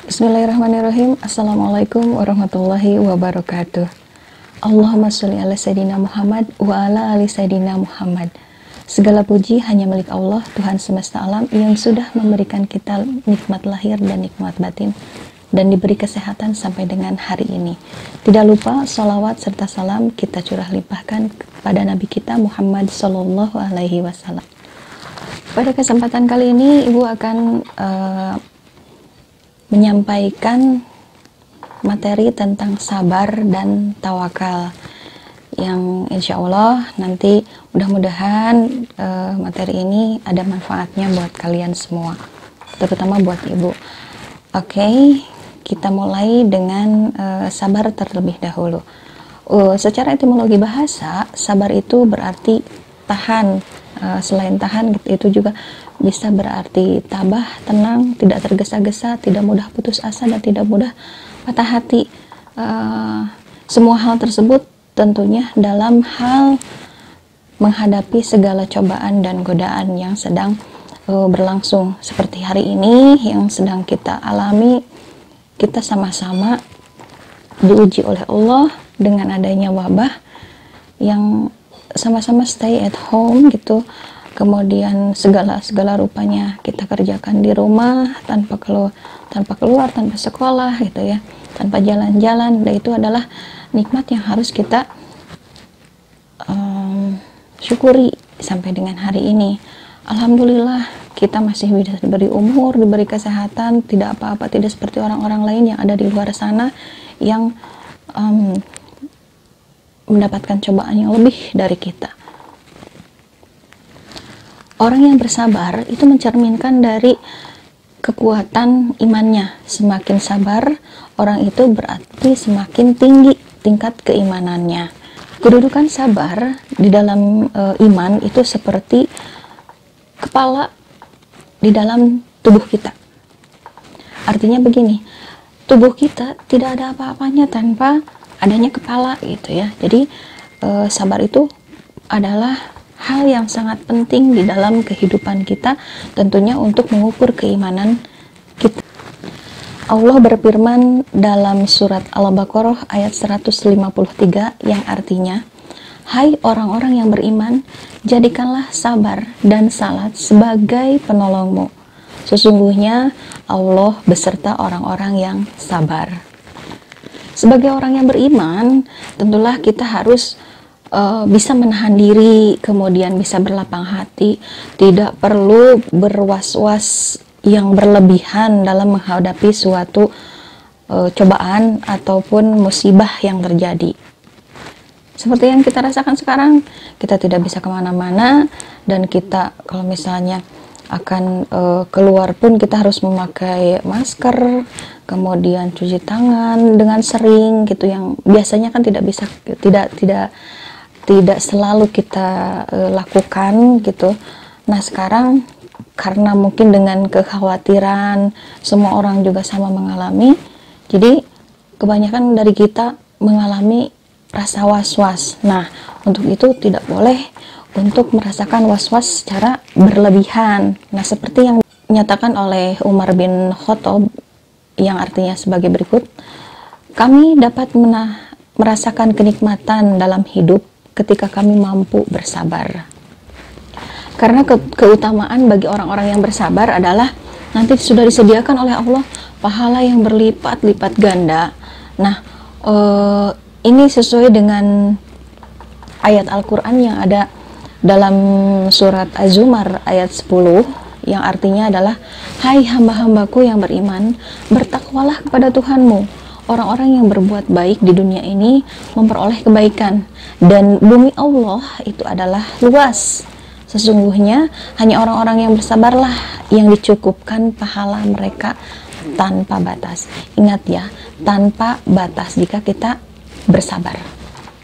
Bismillahirrahmanirrahim. Assalamualaikum warahmatullahi wabarakatuh. Allahumma sholli ala Sayyidina Muhammad wa ala ali Sayyidina Muhammad. Segala puji hanya milik Allah, Tuhan semesta alam, yang sudah memberikan kita nikmat lahir dan nikmat batin, dan diberi kesehatan sampai dengan hari ini. Tidak lupa salawat serta salam kita curah limpahkan kepada Nabi kita Muhammad Sallallahu Alaihi Wasallam. Pada kesempatan kali ini Ibu akan menyampaikan materi tentang sabar dan tawakal, yang insya Allah nanti mudah-mudahan materi ini ada manfaatnya buat kalian semua, terutama buat Ibu. Oke, kita mulai dengan sabar terlebih dahulu. Secara etimologi bahasa, sabar itu berarti tahan. Selain tahan, itu juga bisa berarti tabah, tenang, tidak tergesa-gesa, tidak mudah putus asa, dan tidak mudah patah hati. Semua hal tersebut tentunya dalam hal menghadapi segala cobaan dan godaan yang sedang berlangsung. Seperti hari ini yang sedang kita alami, kita sama-sama diuji oleh Allah dengan adanya wabah yang sama-sama stay at home gitu. Kemudian segala rupanya kita kerjakan di rumah tanpa keluar, tanpa sekolah gitu ya, tanpa jalan-jalan. Dan itu adalah nikmat yang harus kita syukuri sampai dengan hari ini. Alhamdulillah kita masih bisa diberi umur, diberi kesehatan, tidak apa-apa, tidak seperti orang-orang lain yang ada di luar sana yang mendapatkan cobaan yang lebih dari kita. Orang yang bersabar itu mencerminkan dari kekuatan imannya. Semakin sabar orang itu berarti semakin tinggi tingkat keimanannya. Kedudukan sabar di dalam iman itu seperti kepala di dalam tubuh kita. Artinya begini, tubuh kita tidak ada apa-apanya tanpa adanya kepala gitu ya. Jadi sabar itu adalah hal yang sangat penting di dalam kehidupan kita, tentunya untuk mengukur keimanan kita. Allah berfirman dalam surat Al-Baqarah ayat 153 yang artinya, hai orang-orang yang beriman, jadikanlah sabar dan salat sebagai penolongmu. Sesungguhnya Allah beserta orang-orang yang sabar. Sebagai orang yang beriman, tentulah kita harus bisa menahan diri, kemudian bisa berlapang hati, tidak perlu berwas-was yang berlebihan dalam menghadapi suatu cobaan ataupun musibah yang terjadi. Seperti yang kita rasakan sekarang, kita tidak bisa kemana-mana, dan kita kalau misalnya akan keluar pun kita harus memakai masker, kemudian cuci tangan dengan sering gitu, yang biasanya kan tidak selalu kita lakukan gitu. Nah sekarang karena mungkin dengan kekhawatiran semua orang juga sama mengalami, jadi kebanyakan dari kita mengalami rasa was-was. Nah untuk itu tidak boleh untuk merasakan was-was secara berlebihan. Nah seperti yang dinyatakan oleh Umar bin Khattab, yang artinya sebagai berikut, kami dapat merasakan kenikmatan dalam hidup ketika kami mampu bersabar. Karena keutamaan bagi orang-orang yang bersabar adalah nanti sudah disediakan oleh Allah pahala yang berlipat-lipat ganda. Nah ini sesuai dengan ayat Al-Quran yang ada dalam surat Az-Zumar ayat 10, yang artinya adalah, hai hamba-hambaku yang beriman, bertakwalah kepada Tuhanmu. Orang-orang yang berbuat baik di dunia ini memperoleh kebaikan, dan bumi Allah itu adalah luas. Sesungguhnya hanya orang-orang yang bersabarlah yang dicukupkan pahala mereka tanpa batas. Ingat ya, tanpa batas jika kita bersabar.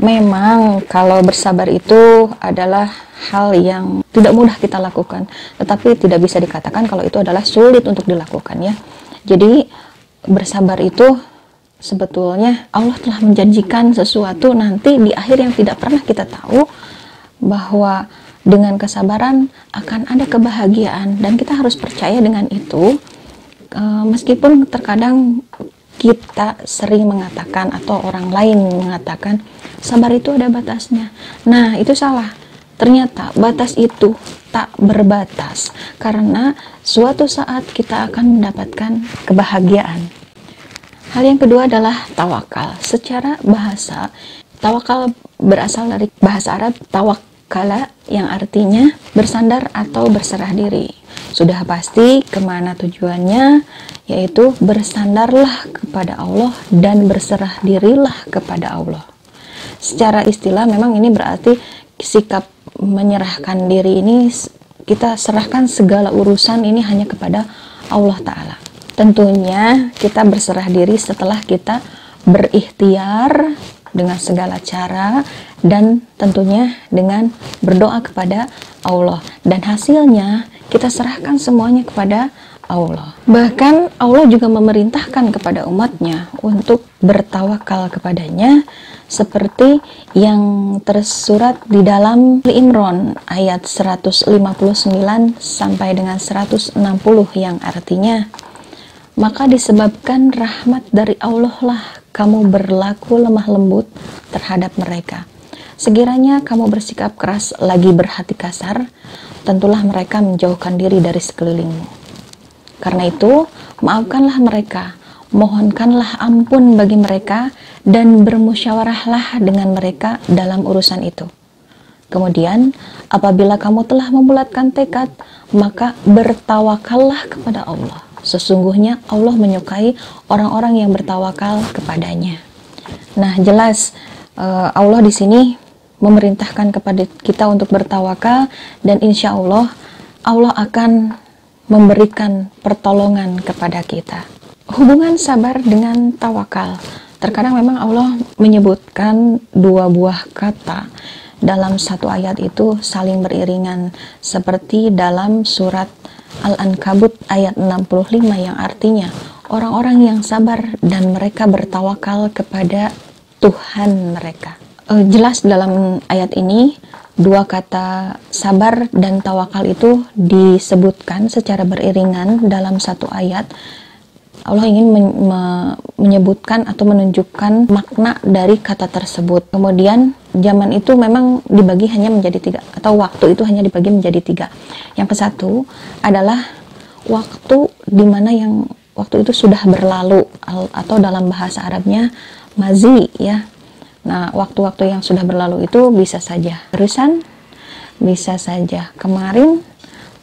Memang kalau bersabar itu adalah hal yang tidak mudah kita lakukan, tetapi tidak bisa dikatakan kalau itu adalah sulit untuk dilakukan ya. Jadi bersabar itu sebetulnya Allah telah menjanjikan sesuatu nanti di akhir yang tidak pernah kita tahu, bahwa dengan kesabaran akan ada kebahagiaan, dan kita harus percaya dengan itu. Meskipun terkadang kita sering mengatakan atau orang lain mengatakan sabar itu ada batasnya. Nah, itu salah. Ternyata batas itu tak berbatas, karena suatu saat kita akan mendapatkan kebahagiaan. Hal yang kedua adalah tawakal. Secara bahasa, tawakal berasal dari bahasa Arab tawakkala, yang artinya bersandar atau berserah diri. Sudah pasti kemana tujuannya, yaitu bersandarlah kepada Allah dan berserah dirilah kepada Allah. Secara istilah memang ini berarti sikap menyerahkan diri ini, kita serahkan segala urusan ini hanya kepada Allah Ta'ala. Tentunya kita berserah diri setelah kita berikhtiar dengan segala cara, dan tentunya dengan berdoa kepada Allah, dan hasilnya kita serahkan semuanya kepada Allah. Bahkan Allah juga memerintahkan kepada umatnya untuk bertawakal kepadanya, seperti yang tersurat di dalam Al-Imran ayat 159 sampai dengan 160, yang artinya, maka disebabkan rahmat dari Allah lah kamu berlaku lemah lembut terhadap mereka. Sekiranya kamu bersikap keras lagi berhati kasar, tentulah mereka menjauhkan diri dari sekelilingmu. Karena itu, maafkanlah mereka, mohonkanlah ampun bagi mereka, dan bermusyawarahlah dengan mereka dalam urusan itu. Kemudian, apabila kamu telah membulatkan tekad, maka bertawakallah kepada Allah. Sesungguhnya Allah menyukai orang-orang yang bertawakal kepadanya. Nah, jelas Allah di sini memerintahkan kepada kita untuk bertawakal, dan insya Allah akan memberikan pertolongan kepada kita. Hubungan sabar dengan tawakal. Terkadang memang Allah menyebutkan dua buah kata dalam satu ayat itu saling beriringan, seperti dalam surat Al-Ankabut ayat 65, yang artinya orang-orang yang sabar dan mereka bertawakal kepada Tuhan mereka. Jelas dalam ayat ini dua kata sabar dan tawakal itu disebutkan secara beriringan dalam satu ayat. Allah ingin menyebutkan atau menunjukkan makna dari kata tersebut. Kemudian zaman itu memang dibagi hanya menjadi tiga, atau waktu itu hanya dibagi menjadi tiga. Yang ke satu adalah waktu dimana yang waktu itu sudah berlalu, atau dalam bahasa Arabnya mazi, ya. Nah, waktu-waktu yang sudah berlalu itu bisa saja barusan, bisa saja kemarin,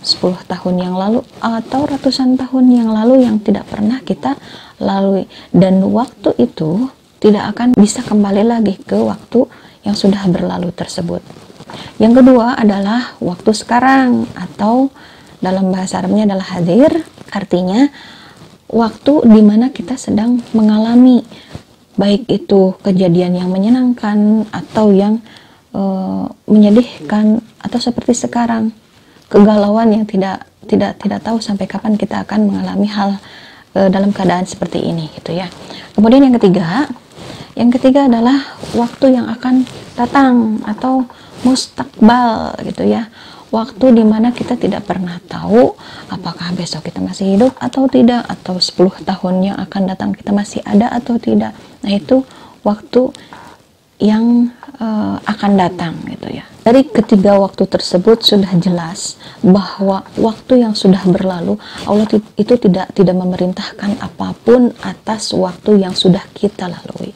10 tahun yang lalu, atau ratusan tahun yang lalu yang tidak pernah kita lalui. Dan waktu itu tidak akan bisa kembali lagi ke waktu yang sudah berlalu tersebut. Yang kedua adalah waktu sekarang, atau dalam bahasa Arabnya adalah hadir, artinya waktu di mana kita sedang mengalami, baik itu kejadian yang menyenangkan atau yang menyedihkan, atau seperti sekarang kegalauan yang tidak tahu sampai kapan kita akan mengalami hal dalam keadaan seperti ini, gitu ya. Kemudian yang ketiga adalah waktu yang akan datang atau mustakbal, gitu ya. Waktu dimana kita tidak pernah tahu apakah besok kita masih hidup atau tidak, atau 10 tahun yang akan datang kita masih ada atau tidak. Nah, itu waktu yang akan datang, gitu ya. Dari ketiga waktu tersebut sudah jelas bahwa waktu yang sudah berlalu, Allah itu tidak memerintahkan apapun atas waktu yang sudah kita lalui.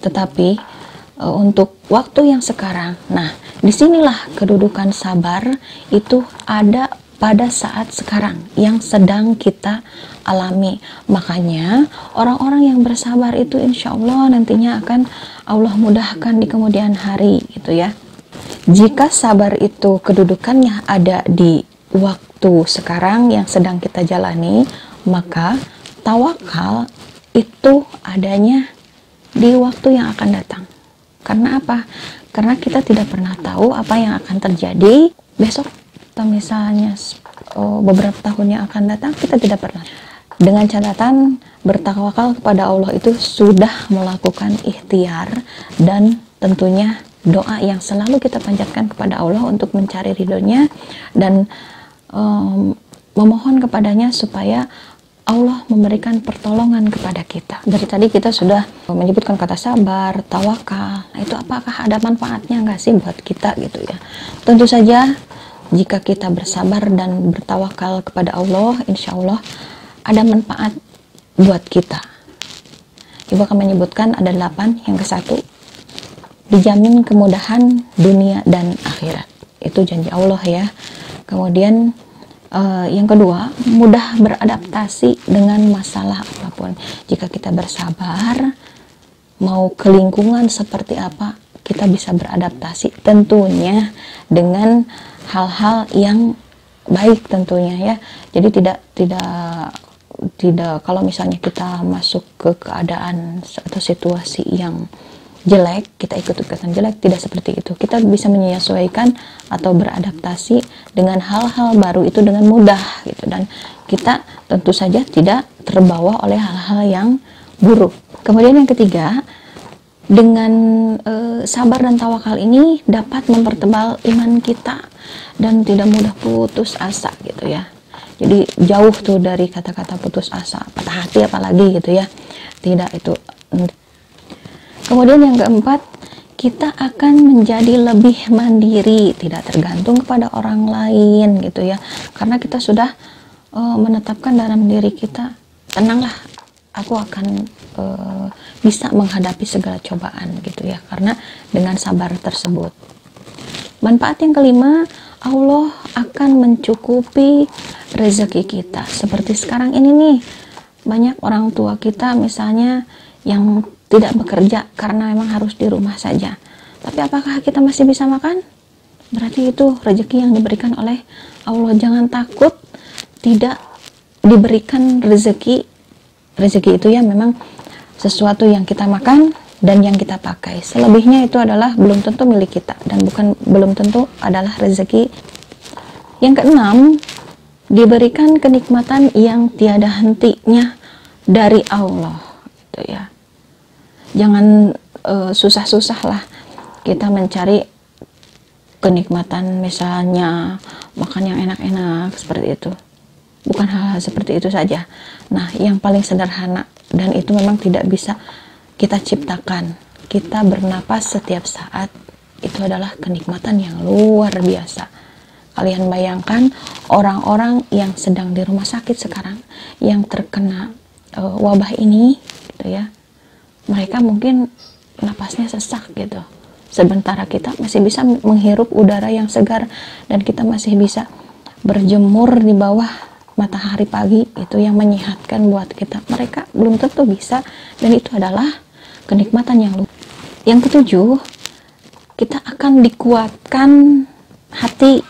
Tetapi untuk waktu yang sekarang, nah, disinilah kedudukan sabar itu ada pada saat sekarang yang sedang kita alami. Makanya orang-orang yang bersabar itu insya Allah nantinya akan Allah mudahkan di kemudian hari, gitu ya. Jika sabar itu kedudukannya ada di waktu sekarang yang sedang kita jalani, maka tawakal itu adanya di waktu yang akan datang. Karena apa? Karena kita tidak pernah tahu apa yang akan terjadi besok, atau misalnya beberapa tahun yang akan datang, kita tidak pernah. Dengan catatan bertawakal kepada Allah itu sudah melakukan ikhtiar, dan tentunya doa yang selalu kita panjatkan kepada Allah untuk mencari ridhonya, dan memohon kepadanya supaya Allah memberikan pertolongan kepada kita. Dari tadi kita sudah menyebutkan kata sabar, tawakal. Nah, itu apakah ada manfaatnya nggak sih buat kita gitu ya? Tentu saja jika kita bersabar dan bertawakal kepada Allah, insya Allah ada manfaat buat kita. Ibu akan menyebutkan ada 8. Yang ke-1, dijamin kemudahan dunia dan akhirat. Itu janji Allah ya. Kemudian yang kedua, mudah beradaptasi dengan masalah apapun. Jika kita bersabar, mau ke lingkungan seperti apa, kita bisa beradaptasi tentunya dengan hal-hal yang baik tentunya ya. Jadi tidak kalau misalnya kita masuk ke keadaan atau situasi yang jelek, kita ikut-ikutan jelek, tidak seperti itu. Kita bisa menyesuaikan atau beradaptasi dengan hal-hal baru itu dengan mudah gitu, dan kita tentu saja tidak terbawa oleh hal-hal yang buruk. Kemudian yang ketiga, dengan sabar dan tawakal ini dapat mempertebal iman kita dan tidak mudah putus asa gitu ya. Jadi jauh tuh dari kata-kata putus asa, patah hati apalagi gitu ya. Tidak, itu. Kemudian yang keempat, kita akan menjadi lebih mandiri, tidak tergantung kepada orang lain gitu ya. Karena kita sudah menetapkan dalam diri kita, tenanglah, aku akan bisa menghadapi segala cobaan gitu ya. Karena dengan sabar tersebut. Manfaat yang kelima, Allah akan mencukupi rezeki kita. Seperti sekarang ini nih, banyak orang tua kita misalnya yang tidak bekerja karena memang harus di rumah saja. Tapi apakah kita masih bisa makan? Berarti itu rezeki yang diberikan oleh Allah. Jangan takut tidak diberikan rezeki. Rezeki itu ya memang sesuatu yang kita makan dan yang kita pakai. Selebihnya itu adalah belum tentu milik kita dan belum tentu adalah rezeki. Yang keenam, diberikan kenikmatan yang tiada hentinya dari Allah gitu ya. Jangan susah-susah lah kita mencari kenikmatan, misalnya makan yang enak-enak seperti itu. Bukan hal-hal seperti itu saja. Nah, yang paling sederhana dan itu memang tidak bisa kita ciptakan. Kita bernapas setiap saat, itu adalah kenikmatan yang luar biasa. Kalian bayangkan orang-orang yang sedang di rumah sakit sekarang, yang terkena wabah ini gitu ya. Mereka mungkin napasnya sesak gitu. Sementara kita masih bisa menghirup udara yang segar dan kita masih bisa berjemur di bawah matahari pagi, itu yang menyehatkan buat kita. Mereka belum tentu bisa, dan itu adalah kenikmatan yang luar. Yang ketujuh, kita akan dikuatkan hati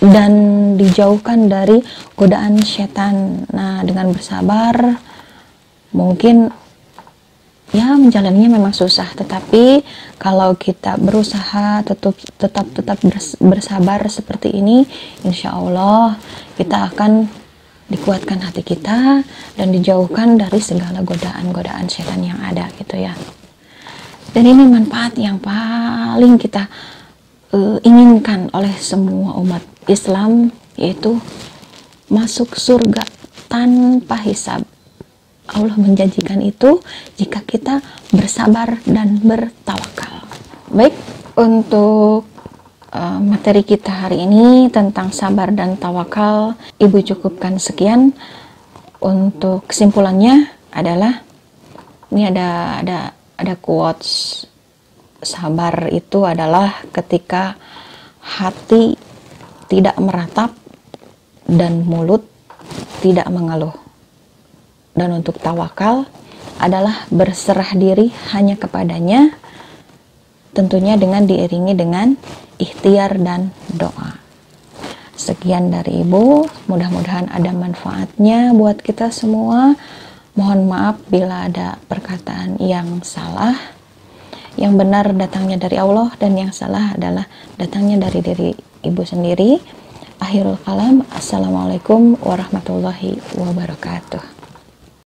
dan dijauhkan dari godaan setan. Nah, dengan bersabar mungkin ya menjalannya memang susah, tetapi kalau kita berusaha tetap bersabar seperti ini, insya Allah kita akan dikuatkan hati kita dan dijauhkan dari segala godaan-godaan setan yang ada gitu ya. Dan ini manfaat yang paling kita inginkan oleh semua umat Islam, yaitu masuk surga tanpa hisab. Allah menjanjikan itu jika kita bersabar dan bertawakal. Baik, untuk materi kita hari ini tentang sabar dan tawakal, Ibu cukupkan sekian. Untuk kesimpulannya adalah, ini ada quotes, sabar itu adalah ketika hati tidak meratap dan mulut tidak mengeluh. Dan untuk tawakal adalah berserah diri hanya kepadanya, tentunya dengan diiringi dengan ikhtiar dan doa. Sekian dari Ibu, mudah-mudahan ada manfaatnya buat kita semua. Mohon maaf bila ada perkataan yang salah. Yang benar datangnya dari Allah dan yang salah adalah datangnya dari diri Ibu sendiri. Akhirul kalam, assalamualaikum warahmatullahi wabarakatuh.